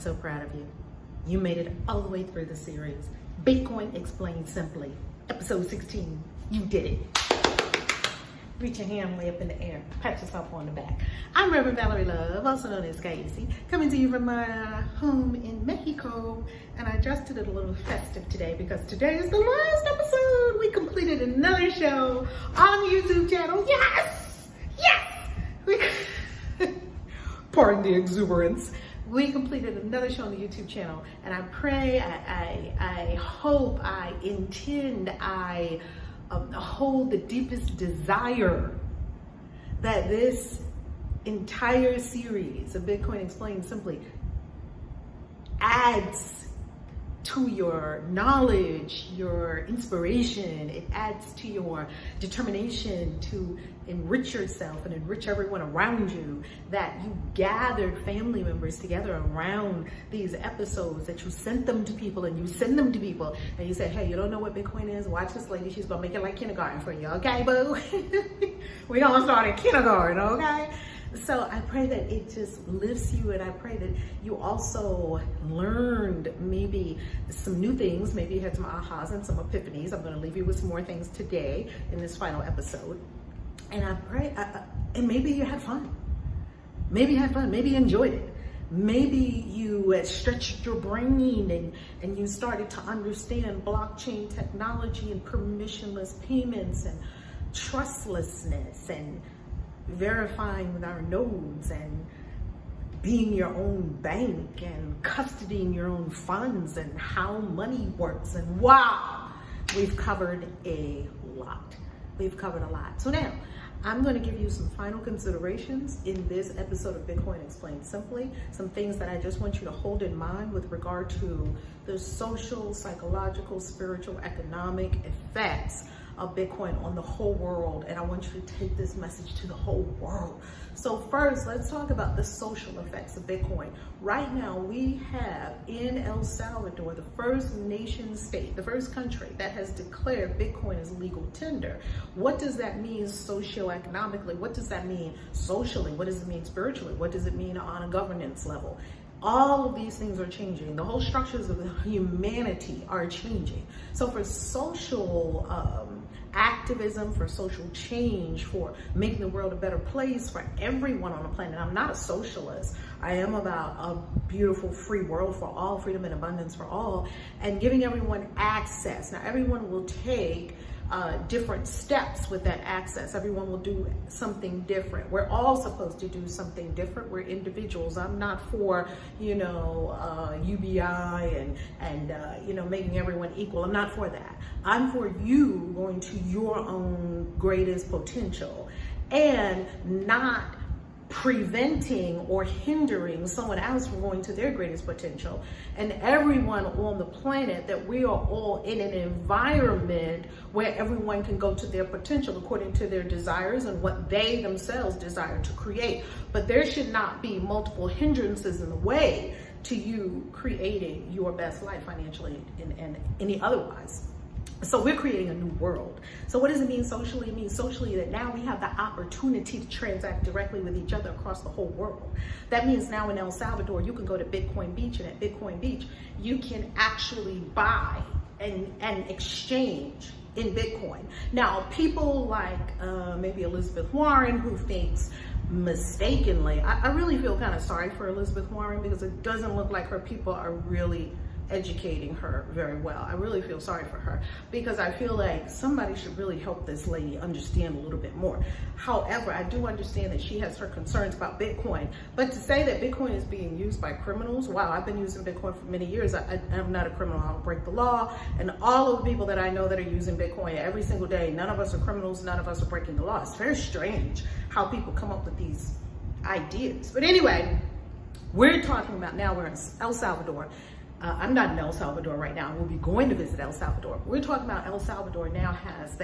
so proud of you. You made it all the way through the series. Bitcoin Explained Simply, episode 16. You did it. Reach your hand way up in the air. Pat yourself on the back. I'm Reverend Valerie Love, also known as KAISI, coming to you from my home in Mexico. And I just did it a little festive today because today is the last episode. We completed another show on the YouTube channel. Yes! Yes! Pardon the exuberance. We completed another show on the YouTube channel, and I pray, I hope, I intend, I hold the deepest desire that this entire series of Bitcoin Explained Simply adds to your knowledge, your inspiration. It adds to your determination to enrich yourself and enrich everyone around you, that you gathered family members together around these episodes, that you sent them to people and you send them to people and you say, hey, you don't know what Bitcoin is? Watch this lady. She's gonna make it like kindergarten for you, okay, boo? We don't start in kindergarten, okay? So I pray that it just lifts you, and I pray that you also learned maybe some new things. Maybe you had some ahas and some epiphanies. I'm going to leave you with some more things today in this final episode. And I pray, and maybe you had fun. Maybe you had fun. Maybe you enjoyed it. Maybe you stretched your brain and you started to understand blockchain technology and permissionless payments and trustlessness and verifying with our nodes and being your own bank and custodying your own funds and how money works. And wow, we've covered a lot. We've covered a lot. So now I'm going to give you some final considerations in this episode of Bitcoin Explained Simply, some things that I just want you to hold in mind with regard to the social, psychological, spiritual, economic effects of Bitcoin on the whole world. And I want you to take this message to the whole world. So first, let's talk about the social effects of Bitcoin. Right now, we have in El Salvador, the first nation state, the first country that has declared Bitcoin as legal tender. What does that mean socioeconomically? What does that mean socially? What does it mean spiritually? What does it mean on a governance level? All of these things are changing. The whole structures of humanity are changing. So for social activism, for social change, for making the world a better place for everyone on the planet. I'm not a socialist. I am about a beautiful free world for all, freedom and abundance for all, and giving everyone access. Now, everyone will take different steps with that access. Everyone will do something different. We're all supposed to do something different. We're individuals. I'm not for, UBI and making everyone equal. I'm not for that. I'm for you going to your own greatest potential and not preventing or hindering someone else from going to their greatest potential. And everyone on the planet, that we are all in an environment where everyone can go to their potential according to their desires and what they themselves desire to create. But there should not be multiple hindrances in the way to you creating your best life financially and any otherwise. So we're creating a new world. So what does it mean socially? It means socially that now we have the opportunity to transact directly with each other across the whole world. That means now in El Salvador, you can go to Bitcoin Beach, and at Bitcoin Beach, you can actually buy and exchange in Bitcoin. Now, people like maybe Elizabeth Warren, who thinks mistakenly, I really feel kind of sorry for Elizabeth Warren, because it doesn't look like her people are really educating her very well. I really feel sorry for her, because I feel like somebody should really help this lady understand a little bit more. However, I do understand that she has her concerns about Bitcoin, but to say that Bitcoin is being used by criminals, wow, I've been using Bitcoin for many years. I'm not a criminal. I don't break the law. And all of the people that I know that are using Bitcoin every single day, none of us are criminals. None of us are breaking the law. It's very strange how people come up with these ideas. But anyway, we're talking about now, we're in El Salvador. I'm not in El Salvador right now. We'll be going to visit El Salvador. We're talking about El Salvador now has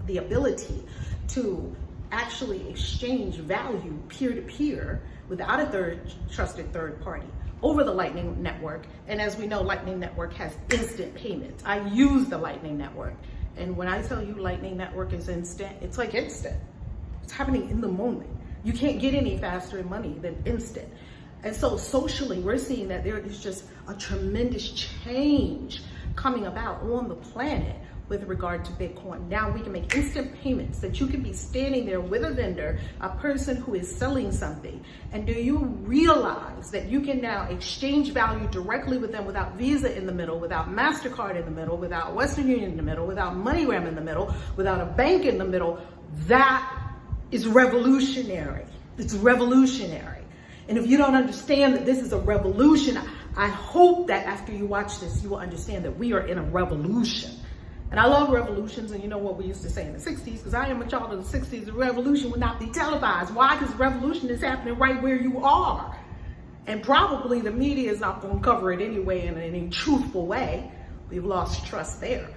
the ability to actually exchange value peer-to-peer without a trusted third party over the Lightning Network. And as we know, Lightning Network has instant payments. I use the Lightning Network. And when I tell you Lightning Network is instant, it's like instant. It's happening in the moment. You can't get any faster in money than instant. And so socially, we're seeing that there is just a tremendous change coming about on the planet with regard to Bitcoin. Now we can make instant payments, that you can be standing there with a vendor, a person who is selling something. And do you realize that you can now exchange value directly with them without Visa in the middle, without MasterCard in the middle, without Western Union in the middle, without MoneyGram in the middle, without a bank in the middle? That is revolutionary. It's revolutionary. And if you don't understand that this is a revolution, I hope that after you watch this, you will understand that we are in a revolution. And I love revolutions, and you know what we used to say in the 60s, because I am a child of the 60s, the revolution would not be televised. Why? Because revolution is happening right where you are. And probably the media is not going to cover it anyway in any truthful way. We've lost trust there.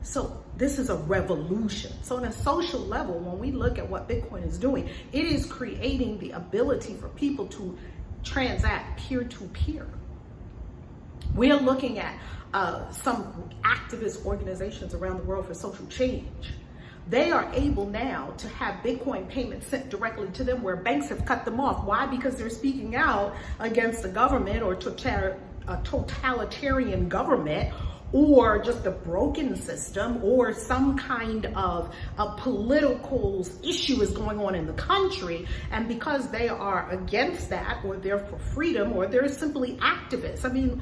So this is a revolution. So on a social level, when we look at what Bitcoin is doing, it is creating the ability for people to transact peer-to-peer. We're looking at some activist organizations around the world for social change. They are able now to have Bitcoin payments sent directly to them where banks have cut them off. Why? Because they're speaking out against the government or a totalitarian government, or just a broken system, or some kind of a political issue is going on in the country. And because they are against that, or they're for freedom, or they're simply activists. I mean,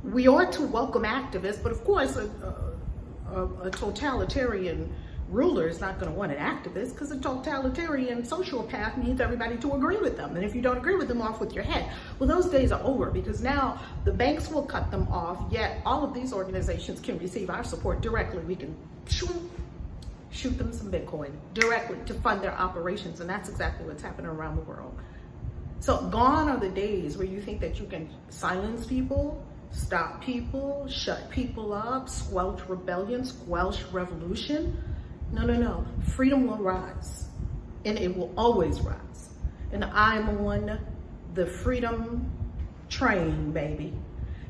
we ought to welcome activists, but of course, a totalitarian ruler is not going to want an activist, because a totalitarian sociopath needs everybody to agree with them. And if you don't agree with them, off with your head. Well, those days are over, because now the banks will cut them off, yet all of these organizations can receive our support directly. We can shoot them some Bitcoin directly to fund their operations, and that's exactly what's happening around the world. So gone are the days where you think that you can silence people, stop people, shut people up, squelch rebellion, squelch revolution. No, no, no. Freedom will rise, and it will always rise. And I'm on the freedom train, baby.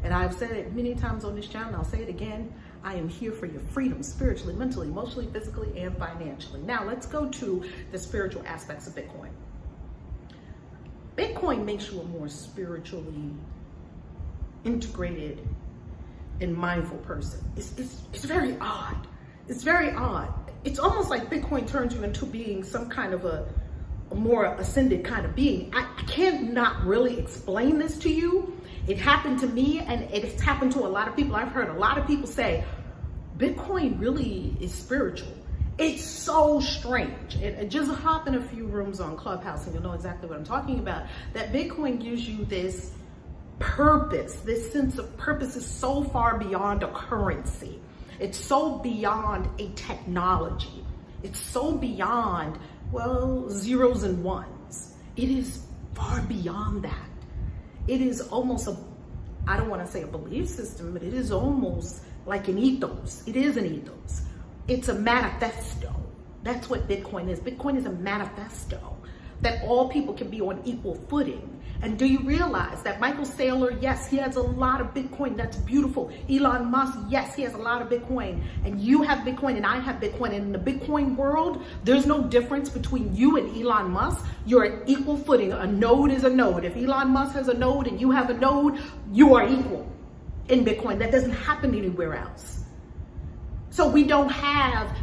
And I've said it many times on this channel, I'll say it again. I am here for your freedom, spiritually, mentally, emotionally, physically, and financially. Now let's go to the spiritual aspects of Bitcoin. Bitcoin makes you a more spiritually integrated and mindful person. It's very odd. It's very odd. It's almost like Bitcoin turns you into being some kind of a more ascended kind of being. I can't not really explain this to you. It happened to me, and it's happened to a lot of people. I've heard a lot of people say, Bitcoin really is spiritual. It's so strange. And just hop in a few rooms on Clubhouse and you'll know exactly what I'm talking about. That Bitcoin gives you this purpose. This sense of purpose is so far beyond a currency. It's so beyond a technology. It's so beyond, well, zeros and ones. It is far beyond that. It is almost I don't want to say a belief system, but it is almost like an ethos. It is an ethos. It's a manifesto. That's what Bitcoin is. Bitcoin is a manifesto that all people can be on equal footing. And do you realize that Michael Saylor, yes, he has a lot of Bitcoin. That's beautiful. Elon Musk, yes, he has a lot of Bitcoin. And you have Bitcoin and I have Bitcoin. And in the Bitcoin world, there's no difference between you and Elon Musk. You're at equal footing. A node is a node. If Elon Musk has a node and you have a node, you are equal in Bitcoin. That doesn't happen anywhere else. So we don't have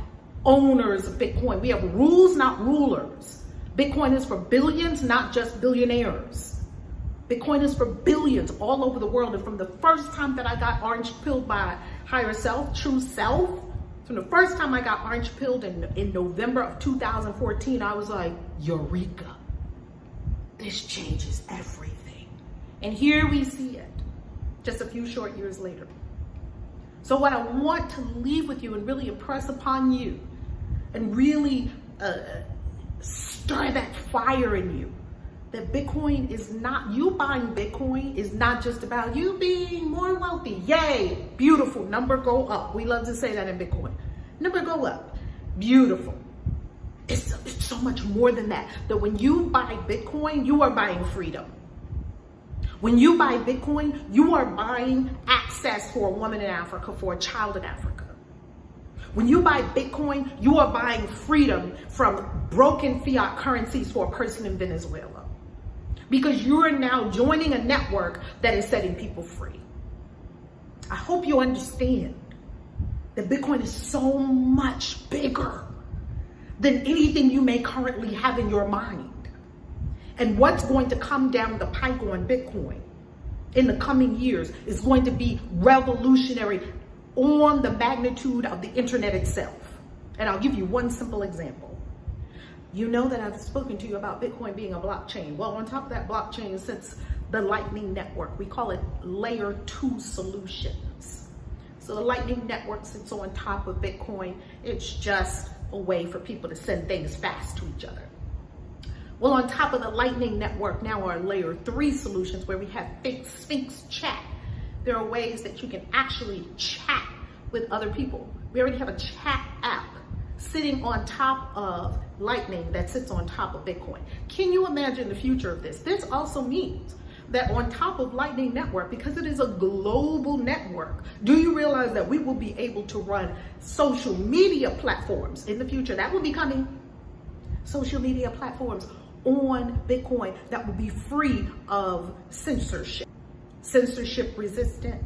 owners of Bitcoin. We have rules, not rulers. Bitcoin is for billions, not just billionaires. Bitcoin is for billions all over the world. And from the first time that I got orange pilled by higher self, true self, from the first time I got orange pilled in November of 2014, I was like, Eureka, this changes everything. And here we see it just a few short years later. So what I want to leave with you and really impress upon you and really stir that fire in you, that Bitcoin is not, you buying Bitcoin is not just about you being more wealthy. Yay, beautiful, number go up. We love to say that in Bitcoin. Number go up, beautiful. It's so much more than that. That when you buy Bitcoin, you are buying freedom. When you buy Bitcoin, you are buying access for a woman in Africa, for a child in Africa. When you buy Bitcoin, you are buying freedom from broken fiat currencies for a person in Venezuela. because you are now joining a network that is setting people free. I hope you understand that Bitcoin is so much bigger than anything you may currently have in your mind. And what's going to come down the pike on Bitcoin in the coming years is going to be revolutionary on the magnitude of the internet itself. And I'll give you one simple example. You know that I've spoken to you about Bitcoin being a blockchain. Well, on top of that blockchain sits the Lightning Network. We call it layer 2 solutions. So the Lightning Network sits on top of Bitcoin. It's just a way for people to send things fast to each other. Well, on top of the Lightning Network now are layer 3 solutions where we have Sphinx chat. There are ways that you can actually chat with other people. We already have a chat app sitting on top of Lightning that sits on top of Bitcoin. Can you imagine the future of this? This also means that on top of Lightning Network, because it is a global network, do you realize that we will be able to run social media platforms in the future? That will be coming. Social media platforms on Bitcoin that will be free of censorship resistant,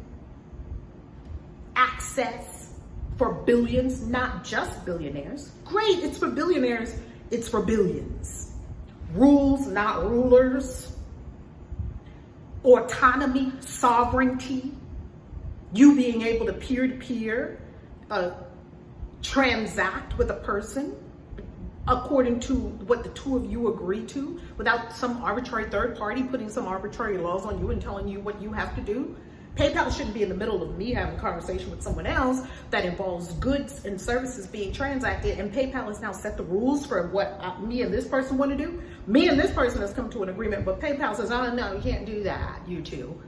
access for billions, not just billionaires. Great, it's for billionaires, it's for billions. Rules, not rulers. Autonomy, sovereignty, you being able to peer-to-peer transact with a person according to what the two of you agree to, without some arbitrary third party putting some arbitrary laws on you and telling you what you have to do. PayPal shouldn't be in the middle of me having a conversation with someone else that involves goods and services being transacted, and PayPal has now set the rules for what me and this person want to do. Me and this person has come to an agreement, but PayPal says, oh no, you can't do that, you two.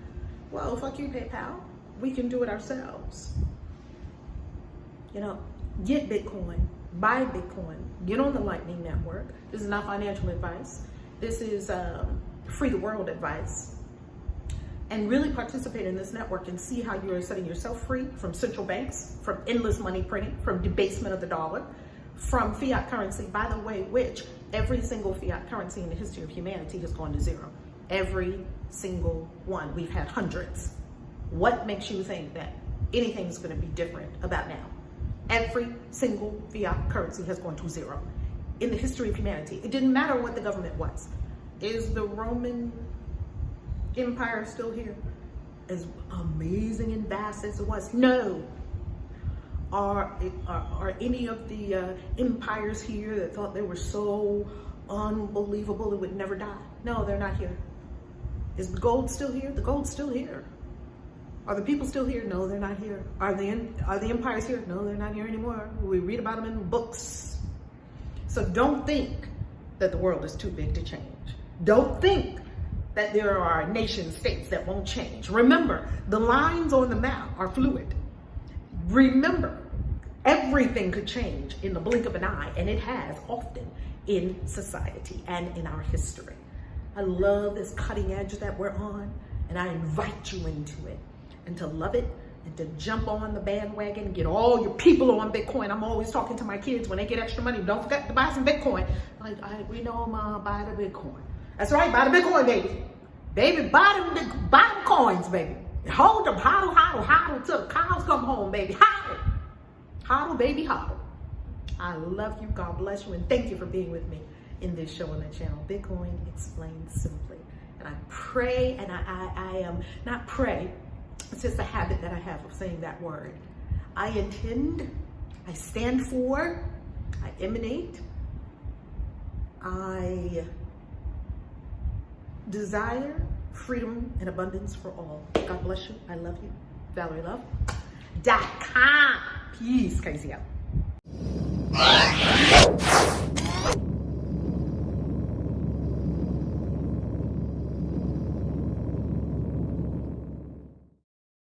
Well, fuck you, PayPal. We can do it ourselves. You know, get Bitcoin, buy Bitcoin, get on the Lightning Network. This is not financial advice. This is free the world advice. And really participate in this network and see how you are setting yourself free from central banks, from endless money printing, from debasement of the dollar, from fiat currency, by the way, which every single fiat currency in the history of humanity has gone to zero. Every single one. We've had hundreds. What makes you think that anything's going to be different about now? Every single fiat currency has gone to zero in the history of humanity. It didn't matter what the government was. Is the Roman Empire still here? As amazing and vast as it was? No. Are any of the empires here that thought they were so unbelievable it would never die? No, they're not here. Is the gold still here? The gold's still here. Are the people still here? No, they're not here. Are the empires here? No, they're not here anymore. We read about them in books. So don't think that the world is too big to change. Don't think that there are nation states that won't change. Remember, the lines on the map are fluid. Remember, everything could change in the blink of an eye, and it has often in society and in our history. I love this cutting edge that we're on, and I invite you into it, and to love it, and to jump on the bandwagon, get all your people on Bitcoin. I'm always talking to my kids when they get extra money, don't forget to buy some Bitcoin. Like, we know, Mom, buy the Bitcoin. That's right, buy the Bitcoin, baby. Baby, buy them coins, baby. Hold them, hodl, till the cows come home, baby. Hodl, baby, hodl. I love you, God bless you, and thank you for being with me in this show on the channel, Bitcoin Explained Simply. And I pray, and I am not pray, it's just a habit that I have of saying that word. I intend, I stand for, I emanate, I desire freedom and abundance for all. God bless you. I love you. Valerie Love.com. Peace. KAISI out.